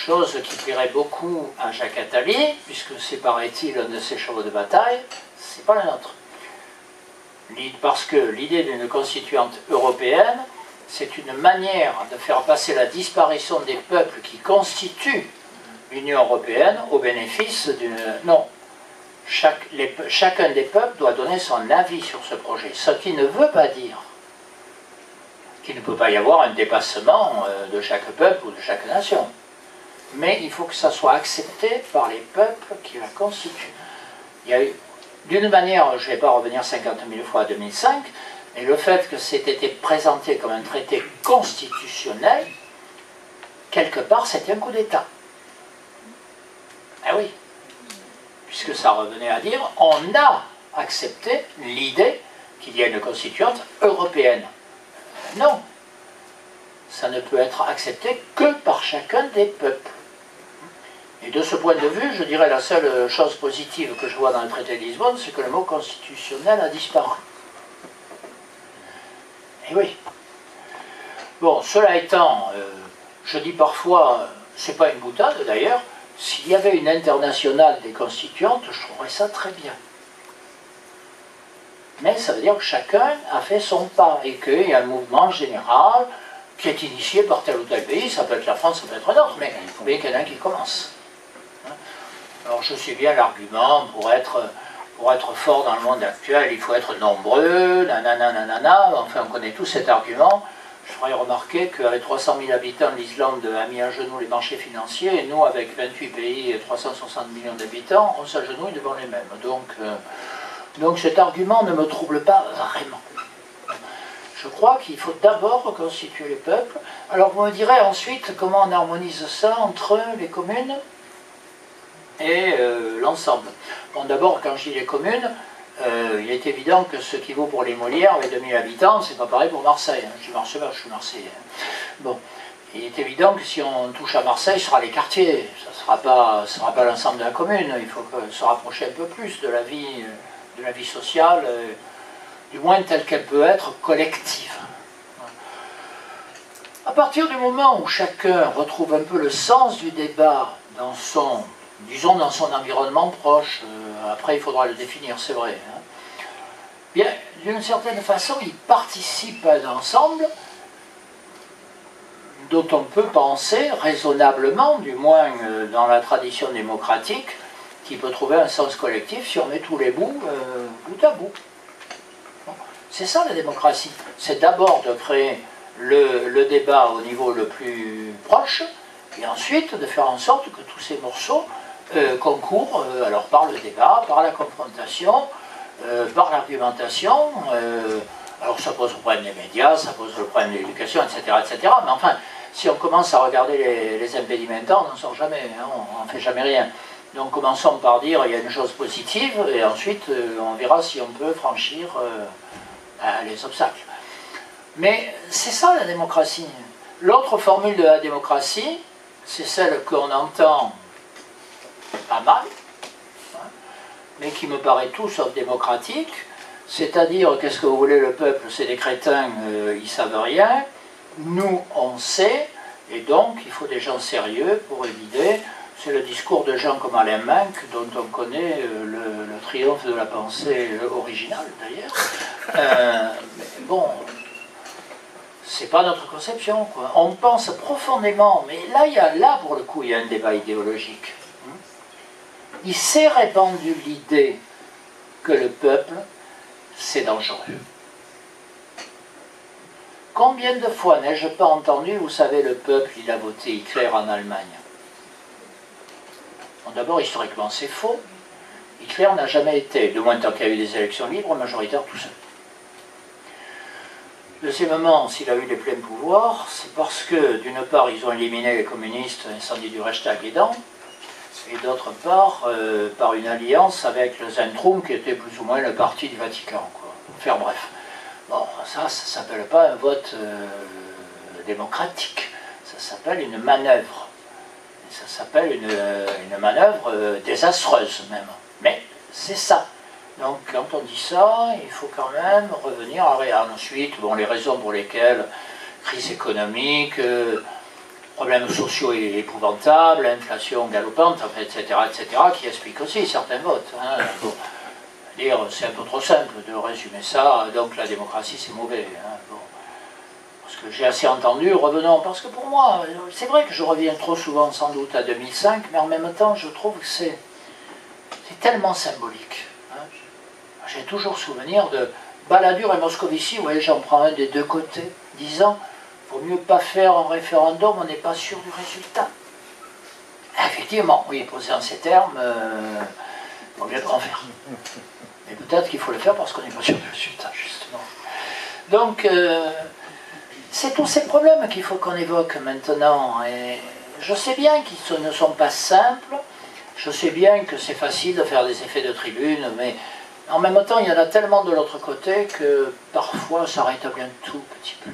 chose qui plairait beaucoup à Jacques Attali, puisque c'est, paraît-il, un de ses chevaux de bataille, c'est pas la nôtre. Parce que l'idée d'une constituante européenne, c'est une manière de faire passer la disparition des peuples qui constituent l'Union européenne au bénéfice d'une... Non. Chacun des peuples doit donner son avis sur ce projet, ce qui ne veut pas dire qu'il ne peut pas y avoir un dépassement de chaque peuple ou de chaque nation. Mais il faut que ça soit accepté par les peuples qui la constituent. Il y a eu, d'une manière, je ne vais pas revenir 50 000 fois à 2005, mais le fait que c'était été présenté comme un traité constitutionnel, quelque part, c'était un coup d'État. Ah oui. Puisque ça revenait à dire, on a accepté l'idée qu'il y a une constituante européenne. Non, ça ne peut être accepté que par chacun des peuples. Et de ce point de vue, je dirais la seule chose positive que je vois dans le traité de Lisbonne, c'est que le mot constitutionnel a disparu. Et oui. Bon, cela étant, je dis parfois, c'est pas une boutade d'ailleurs, s'il y avait une internationale des constituantes, je trouverais ça très bien. Mais ça veut dire que chacun a fait son pas et qu'il y a un mouvement général qui est initié par tel ou tel pays, ça peut être la France, ça peut être un autre, mais il faut bien qu'il y en ait un qui commence. Alors je sais bien l'argument pour être fort dans le monde actuel, il faut être nombreux, nanana, nanana, enfin on connaît tous cet argument. Je ferai remarquer qu'avec 300 000 habitants, l'Islande a mis à genoux les marchés financiers, et nous, avec 28 pays et 360 millions d'habitants, on s'agenouille devant les mêmes. Donc cet argument ne me trouble pas vraiment. Je crois qu'il faut d'abord reconstituer les peuples. Alors vous me direz ensuite comment on harmonise ça entre les communes et l'ensemble. Bon, d'abord, quand je dis les communes, il est évident que ce qui vaut pour les Molières, avec 2000 habitants, c'est pas pareil pour Marseille. Je suis Marseillais, je suis Marseillais. Bon, il est évident que si on touche à Marseille, ce sera les quartiers. Ça ne sera pas l'ensemble de la commune. Il faut se rapprocher un peu plus de la vie sociale, du moins telle qu'elle peut être collective. À partir du moment où chacun retrouve un peu le sens du débat dans son, disons, dans son environnement proche, après il faudra le définir, c'est vrai, hein, bien, d'une certaine façon, il participe à un ensemble dont on peut penser raisonnablement, du moins dans la tradition démocratique, qui peut trouver un sens collectif si on met tous les bouts bout à bout. Bon, c'est ça la démocratie. C'est d'abord de créer le débat au niveau le plus proche, et ensuite de faire en sorte que tous ces morceaux concourent alors par le débat, par la confrontation, par l'argumentation. Alors ça pose le problème des médias, ça pose le problème de l'éducation, etc., etc. Mais enfin, si on commence à regarder les impédimentants, on n'en sort jamais, hein, on n'en fait jamais rien. Donc commençons par dire il y a une chose positive, et ensuite on verra si on peut franchir les obstacles. Mais c'est ça la démocratie. L'autre formule de la démocratie, c'est celle qu'on entend pas mal, hein, mais qui me paraît tout sauf démocratique, c'est-à-dire, qu'est-ce que vous voulez, le peuple, c'est des crétins, ils savent rien, nous on sait, et donc il faut des gens sérieux pour évider. C'est le discours de gens comme Alain Menck, dont on connaît le triomphe de la pensée originale d'ailleurs. Bon, c'est pas notre conception, quoi. On pense profondément, mais là pour le coup, il y a un débat idéologique. Il s'est répandu l'idée que le peuple, c'est dangereux. Combien de fois n'ai-je pas entendu, vous savez, le peuple, il a voté Hitler en Allemagne? Bon, d'abord, historiquement, c'est faux. Hitler n'a jamais été, de moins tant qu'il y a eu des élections libres, majoritaire tout seul. Deuxièmement, s'il a eu les pleins pouvoirs, c'est parce que, d'une part, ils ont éliminé les communistes, incendie du Reichstag aidant, et d'autre part, par une alliance avec le Zentrum, qui était plus ou moins le parti du Vatican, quoi. Enfin bref. Bon, ça ne s'appelle pas un vote démocratique, ça s'appelle une manœuvre. Ça s'appelle une manœuvre désastreuse même. Mais c'est ça. Donc quand on dit ça, il faut quand même revenir à ensuite, bon, les raisons pour lesquelles crise économique, problèmes sociaux épouvantables, inflation galopante, enfin, etc., qui expliquent aussi certains votes. Hein. Bon, c'est un peu trop simple de résumer ça, donc la démocratie c'est mauvais. Hein. Bon. Parce que j'ai assez entendu, revenons, parce que pour moi, c'est vrai que je reviens trop souvent sans doute à 2005, mais en même temps je trouve que c'est tellement symbolique. Hein. J'ai toujours souvenir de Balladur et Moscovici, vous voyez, j'en prends un des deux côtés, disant il vaut mieux pas faire un référendum, on n'est pas sûr du résultat. Effectivement, oui, posé en ces termes, il vaut mieux pas en faire. Mais peut-être qu'il faut le faire parce qu'on n'est pas sûr du résultat, justement. Donc, c'est tous ces problèmes qu'il faut qu'on évoque maintenant. Et je sais bien qu'ils ne sont pas simples, je sais bien que c'est facile de faire des effets de tribune, mais en même temps, il y en a tellement de l'autre côté que parfois ça rétablit un tout petit peu.